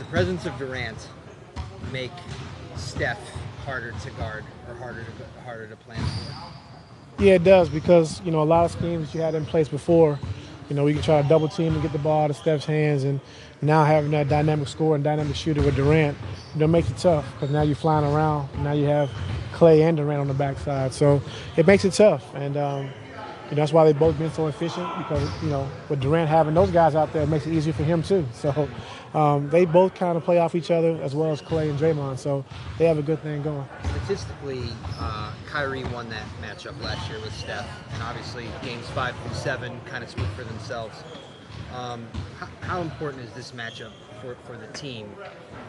the presence of Durant make Steph harder to guard or harder to plan for? Yeah, it does, because a lot of schemes that you had in place before, we can try to double team and get the ball out of Steph's hands, and now having that dynamic scorer and dynamic shooter with Durant, makes it tough, because now you're flying around. Now you have Clay and Durant on the backside, so it makes it tough. And that's why they've both been so efficient, because with Durant having those guys out there, it makes it easier for him too. So they both kind of play off each other, as well as Clay and Draymond. So they have a good thing going. Statistically, Kyrie won that matchup last year with Steph, and obviously games 5 through 7 kind of speak for themselves. How important is this matchup for the team?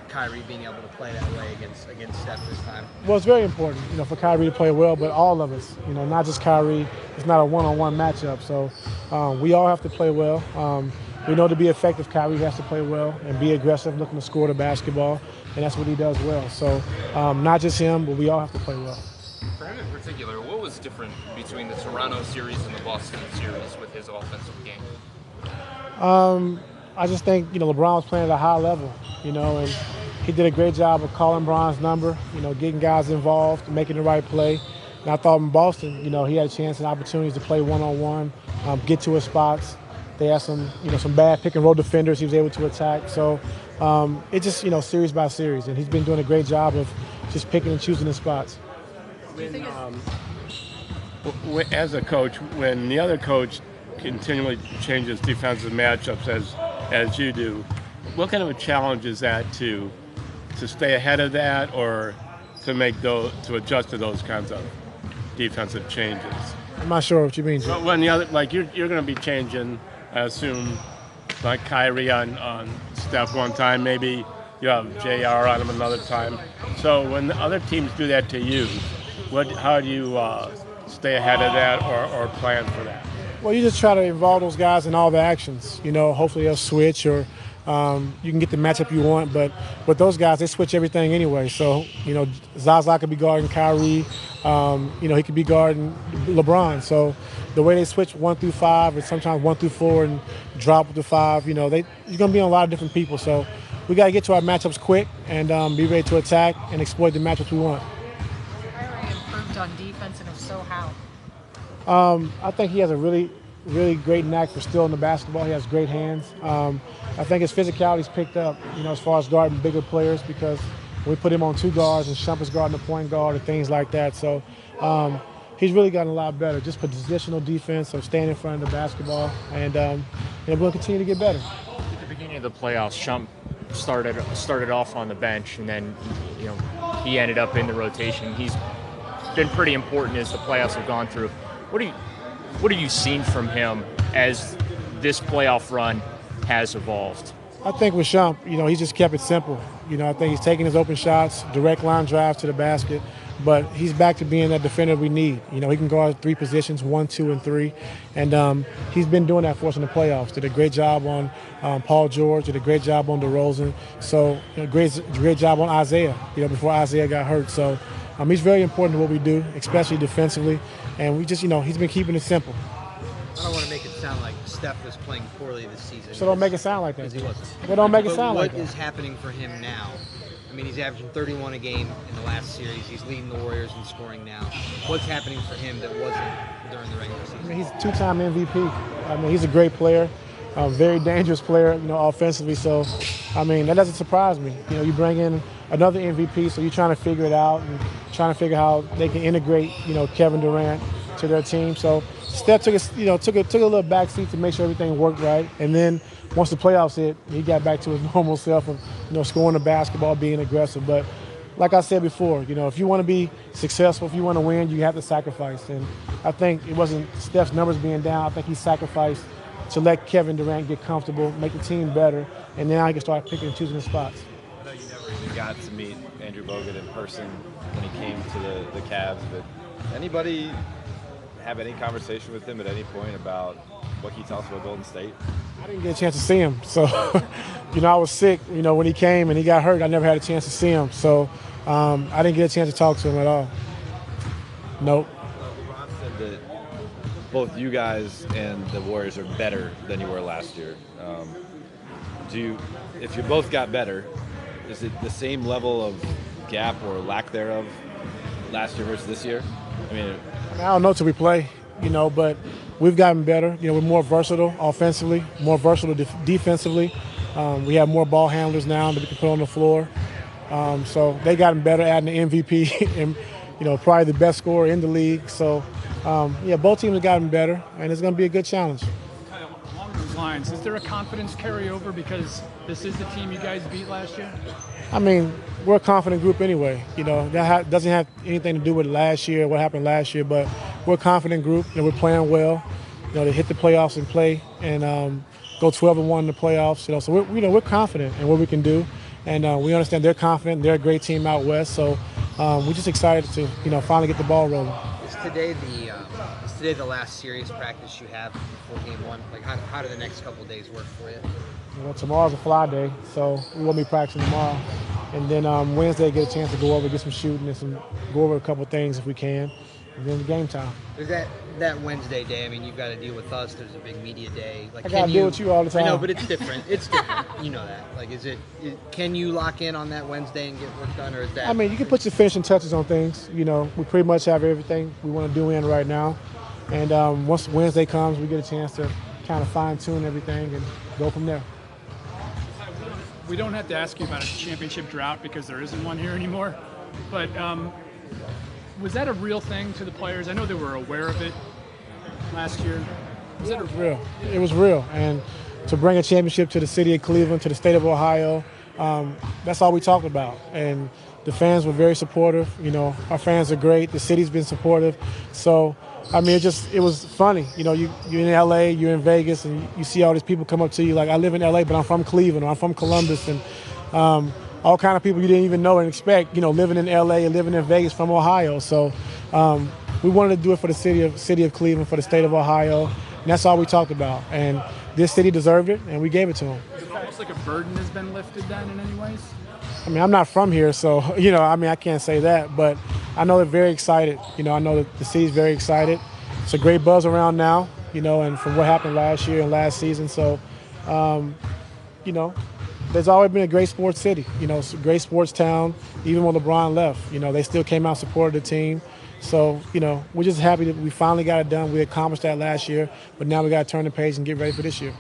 Kyrie being able to play that way against Steph this time? Well, it's very important, for Kyrie to play well, but all of us, not just Kyrie. It's not a one-on-one matchup, so we all have to play well. We know to be effective, Kyrie has to play well and be aggressive, looking to score the basketball, and that's what he does well. So not just him, but we all have to play well. For him in particular, what was different between the Toronto series and the Boston series with his offensive game? I just think, LeBron was playing at a high level, and he did a great job of calling Bron's number, getting guys involved, making the right play. And I thought in Boston, he had a chance and opportunities to play one-on-one, get to his spots. They had some bad pick-and-roll defenders he was able to attack. So it's just, series by series, and he's been doing a great job of just picking and choosing his spots. As a coach, when the other coach continually changes defensive matchups as you do, what kind of a challenge is that to stay ahead of that, or to adjust to those kinds of defensive changes? I'm not sure what you mean. So when the other, you're going to be changing, I assume, like Kyrie on Steph one time, maybe you have JR on him another time. So when the other teams do that to you, how do you stay ahead of that or plan for that? Well, you just try to involve those guys in all the actions. Hopefully they'll switch, or you can get the matchup you want. But with those guys, they switch everything anyway. So, Zaza could be guarding Kyrie. He could be guarding LeBron. So the way they switch 1 through 5, or sometimes 1 through 4, and drop to 5, you're going to be on a lot of different people. So we got to get to our matchups quick and be ready to attack and exploit the matchups we want. Kyrie improved on defense, and if so, how? I think he has a really, really great knack for stealing the basketball. He has great hands. I think his physicality's picked up, as far as guarding bigger players, because we put him on 2 guards and Shumpert's guarding the point guard and things like that. So he's really gotten a lot better, just positional defense, so staying in front of the basketball, and we'll continue to get better. At the beginning of the playoffs, Shump started off on the bench, and then he ended up in the rotation. He's been pretty important as the playoffs have gone through. What have you seen from him as this playoff run has evolved? I think with Shump, he's just kept it simple. I think he's taking his open shots, direct line drives to the basket, but he's back to being that defender we need. He can guard 3 positions, 1, 2, and 3, and he's been doing that for us in the playoffs. Did a great job on Paul George, did a great job on DeRozan, so great job on Isaiah, before Isaiah got hurt. So he's very important to what we do, especially defensively, and we just, he's been keeping it simple. I don't want to make it sound like Steph was playing poorly this season. So don't make it sound like that. Because he wasn't. Well, don't make it sound like that. What is happening for him now? I mean, he's averaging 31 a game in the last series. He's leading the Warriors in scoring now. What's happening for him that wasn't during the regular season? He's a 2-time MVP. He's a great player, a very dangerous player, offensively. So, that doesn't surprise me. You bring in another MVP, so you're trying to figure it out and trying to figure how they can integrate, Kevin Durant to their team. So Steph took a little backseat to make sure everything worked right, and then once the playoffs hit, he got back to his normal self of scoring the basketball, being aggressive. But like I said before, if you want to be successful, if you want to win, you have to sacrifice. And I think it wasn't Steph's numbers being down. I think he sacrificed to let Kevin Durant get comfortable, make the team better, and now he can start picking and choosing his spots. I know you never even got to meet Andrew Bogut in person when he came to the Cavs, but anybody have any conversation with him at any point about what he talks about Golden State? I didn't get a chance to see him. So, I was sick, when he came and he got hurt. I never had a chance to see him. So, I didn't get a chance to talk to him at all. Nope. LeBron said that both you guys and the Warriors are better than you were last year. If you both got better, is it the same level of gap or lack thereof last year versus this year? I mean, I don't know till we play, but we've gotten better. We're more versatile offensively, more versatile defensively. We have more ball handlers now that we can put on the floor. So they gotten better, adding the MVP and, probably the best scorer in the league. So, both teams have gotten better, and it's going to be a good challenge. Along those lines, is there a confidence carryover because this is the team you guys beat last year? I mean, we're a confident group anyway. That doesn't have anything to do with last year, what happened last year, but we're a confident group, and we're playing well. To hit the playoffs and play and go 12-1 in the playoffs. So we're confident in what we can do, and we understand they're confident. They're a great team out west. So we're just excited to finally get the ball rolling. Is today the last serious practice you have before game one? Like how do the next couple of days work for you? Well, tomorrow's a fly day, so we won't be practicing tomorrow. And then Wednesday, get a chance to go over, get some shooting, and go over a couple of things if we can. And then the game time. There's that Wednesday day. I mean, you've got to deal with us. There's a big media day. Like, I got to deal with you all the time. I know, but it's different. It's different. You know that. Like, can you lock in on that Wednesday and get work done, or is that? I mean, you can put your finishing touches on things. We pretty much have everything we want to do in right now. And once Wednesday comes, we get a chance to kind of fine-tune everything and go from there. We don't have to ask you about a championship drought because there isn't one here anymore. But was that a real thing to the players? I know they were aware of it last year. It was real. It was real. And to bring a championship to the city of Cleveland, to the state of Ohio, that's all we talked about. And the fans were very supportive. Our fans are great. The city's been supportive. So, I mean, it was funny. You're in LA, you're in Vegas, and you see all these people come up to you like, I live in LA, but I'm from Cleveland, or I'm from Columbus, and all kind of people you didn't even know and expect, living in LA and living in Vegas from Ohio. So we wanted to do it for the city of Cleveland, for the state of Ohio, and that's all we talked about. And this city deserved it, and we gave it to them. Is it almost like a burden has been lifted then in any ways? I mean, I'm not from here, so, I can't say that, but I know they're very excited. I know that the city's very excited. It's a great buzz around now, and from what happened last year and last season. So, there's always been a great sports city, it's a great sports town. Even when LeBron left, they still came out and supported the team. So, we're just happy that we finally got it done. We accomplished that last year, but now we got to turn the page and get ready for this year.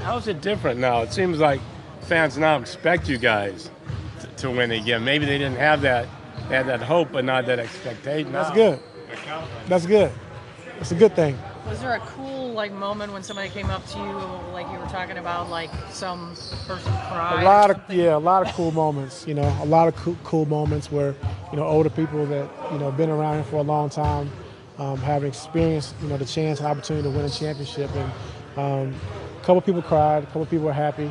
How's it different now? It seems like fans now expect you guys to win again. Maybe they didn't have that. They had that hope, but not that expectation. That's good. That's good. It's a good thing. Was there a cool moment when somebody came up to you, like you were talking about, like some person cried? A lot of cool moments. A lot of cool moments where older people that been around here for a long time have experienced the chance and opportunity to win a championship, and a couple people cried, a couple people were happy,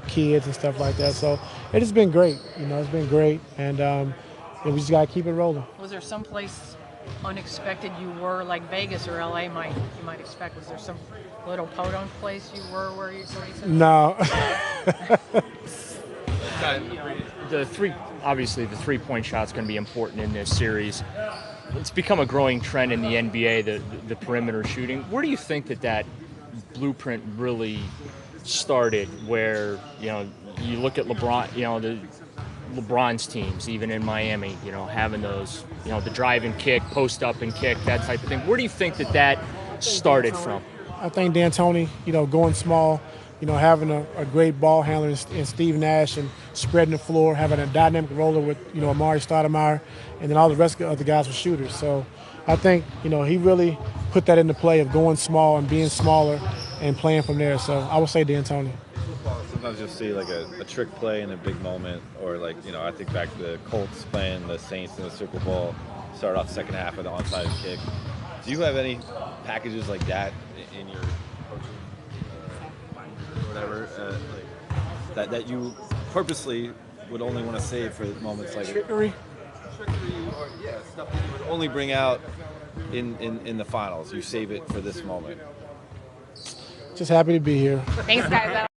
kids and stuff like that. So it has been great. It's been great, and we just gotta keep it rolling. Was there some place unexpected you were, like Vegas or LA you might expect? Was there some little podunk place you were where you said? No. The 3-point shot's going to be important in this series. It's become a growing trend in the NBA, the perimeter shooting. Where do you think that blueprint really started? Where you look at LeBron, LeBron's teams, even in Miami, having those, the drive and kick, post up and kick, that type of thing. Where do you think that started from? I think D'Antoni, going small, having a great ball handler in Steve Nash and spreading the floor, having a dynamic roller with, Amari Stoudemire, and then all the rest of the guys were shooters. So I think, he really put that into play of going small and being smaller and playing from there. So I would say D'Antoni. Sometimes you'll see like a trick play in a big moment, or I think back to the Colts playing the Saints in the Super Bowl, start off the second half with the onside kick. Do you have any packages like that in your coaching or whatever, that you purposely would only want to save for moments like trickery, or stuff that you would only bring out in the finals? You save it for this moment. Just happy to be here. Thanks, guys.